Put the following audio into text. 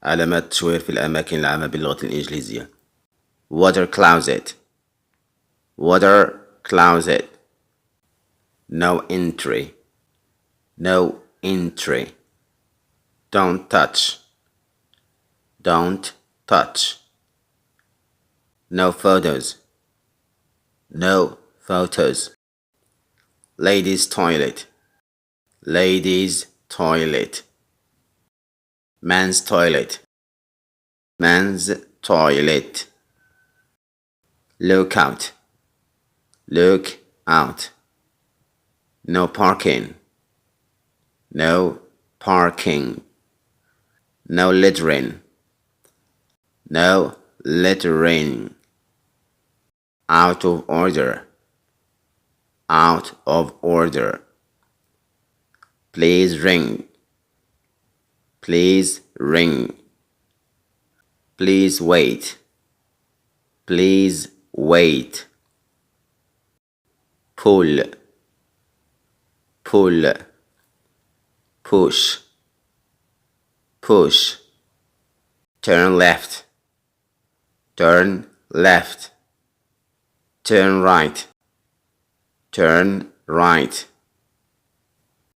علامات التشوير في الأماكن العامة باللغة الإنجليزية. water closet, water closet. no entry, no entry. don't touch, don't touch. no photos, no photos. ladies toilet, ladies toilet. men's toilet, men's toilet. look out, look out. no parking, no parking. no littering, no littering. out of order, out of order. please ring, please ring. please wait, please wait. pull, pull. push, push. turn left, turn left. turn right, turn right.